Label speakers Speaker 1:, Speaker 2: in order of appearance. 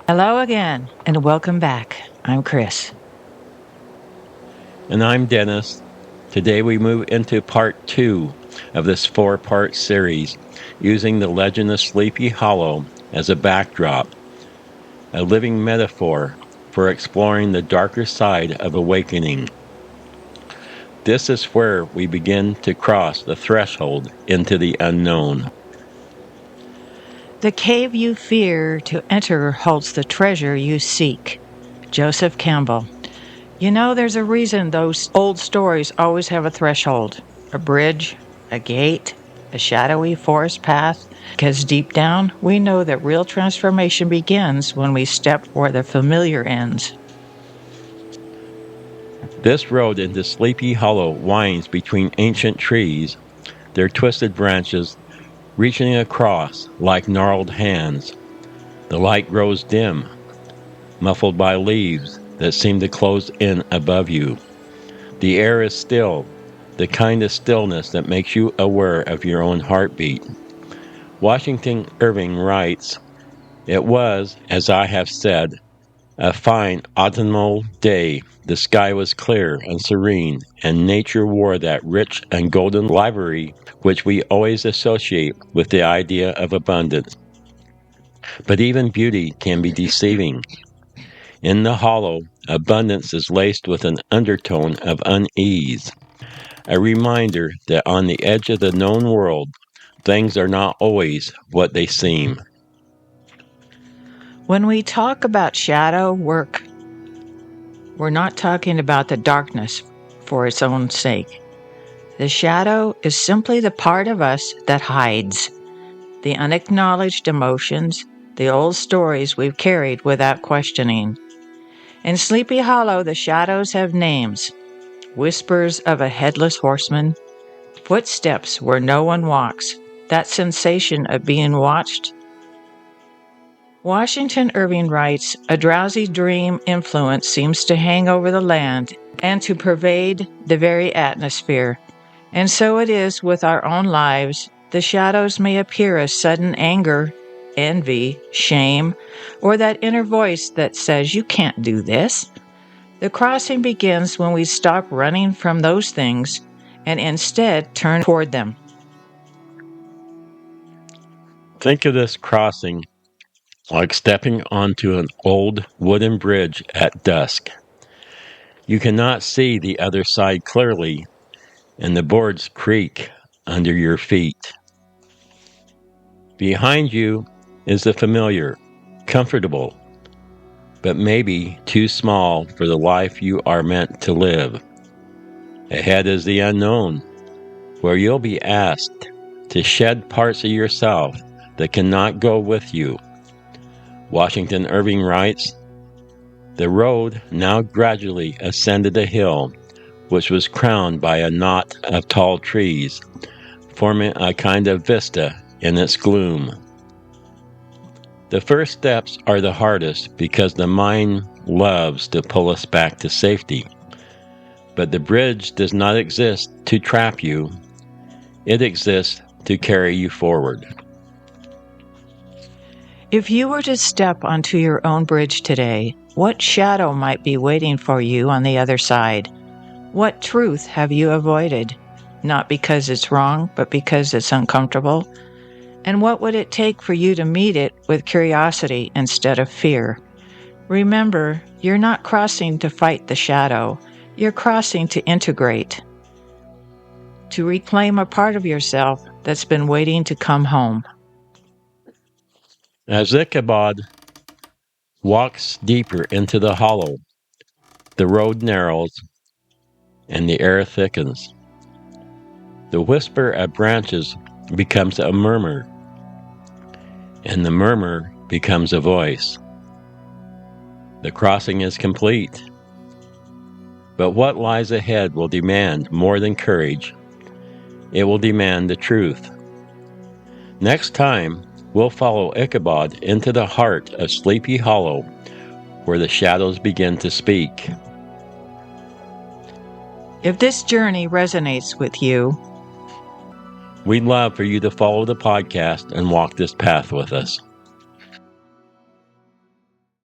Speaker 1: Hello again, and welcome back. I'm Chris.
Speaker 2: And I'm Dennis. Today we move into part 2 of this 4-part series, using the legend of Sleepy Hollow as a backdrop, a living metaphor for exploring the darker side of awakening. This is where we begin to cross the threshold into the unknown.
Speaker 1: The cave you fear to enter holds the treasure you seek. Joseph Campbell. You know, there's a reason those old stories always have a threshold, a bridge, a gate, a shadowy forest path, because deep down we know that real transformation begins when we step where the familiar ends.
Speaker 2: This road into Sleepy Hollow winds between ancient trees, their twisted branches reaching across like gnarled hands. The light grows dim, muffled by leaves that seem to close in above you. The air is still, the kind of stillness that makes you aware of your own heartbeat. Washington Irving writes, "It was, as I have said, a fine autumnal day. The sky was clear and serene, and nature wore that rich and golden livery which we always associate with the idea of abundance. But even beauty can be deceiving. In the hollow, abundance is laced with an undertone of unease, a reminder that on the edge of the known world, things are not always what they seem."
Speaker 1: When we talk about shadow work, we're not talking about the darkness for its own sake. The shadow is simply the part of us that hides, the unacknowledged emotions, the old stories we've carried without questioning. In Sleepy Hollow, the shadows have names: whispers of a headless horseman, footsteps where no one walks, that sensation of being watched. Washington Irving writes, "A drowsy dream influence seems to hang over the land and to pervade the very atmosphere. And so it is with our own lives. The shadows may appear as sudden anger, envy, shame, or that inner voice that says, 'You can't do this.' The crossing begins when we stop running from those things and instead turn toward them."
Speaker 2: Think of this crossing like stepping onto an old wooden bridge at dusk. You cannot see the other side clearly, and the boards creak under your feet. Behind you is the familiar, comfortable, but maybe too small for the life you are meant to live. Ahead is the unknown, where you'll be asked to shed parts of yourself that cannot go with you. Washington Irving writes, "The road now gradually ascended a hill, which was crowned by a knot of tall trees, forming a kind of vista in its gloom. The first steps are the hardest because the mind loves to pull us back to safety. But the bridge does not exist to trap you. It exists to carry you forward."
Speaker 1: If you were to step onto your own bridge today, what shadow might be waiting for you on the other side? What truth have you avoided? Not because it's wrong, but because it's uncomfortable? And what would it take for you to meet it with curiosity instead of fear? Remember, you're not crossing to fight the shadow. You're crossing to integrate, to reclaim a part of yourself that's been waiting to come home.
Speaker 2: As Ichabod walks deeper into the hollow, the road narrows and the air thickens. The whisper of branches becomes a murmur, and the murmur becomes a voice. The crossing is complete, but what lies ahead will demand more than courage. It will demand the truth. Next time, we'll follow Ichabod into the heart of Sleepy Hollow, where the shadows begin to speak.
Speaker 1: If this journey resonates with you,
Speaker 2: we'd love for you to follow the podcast and walk this path with us.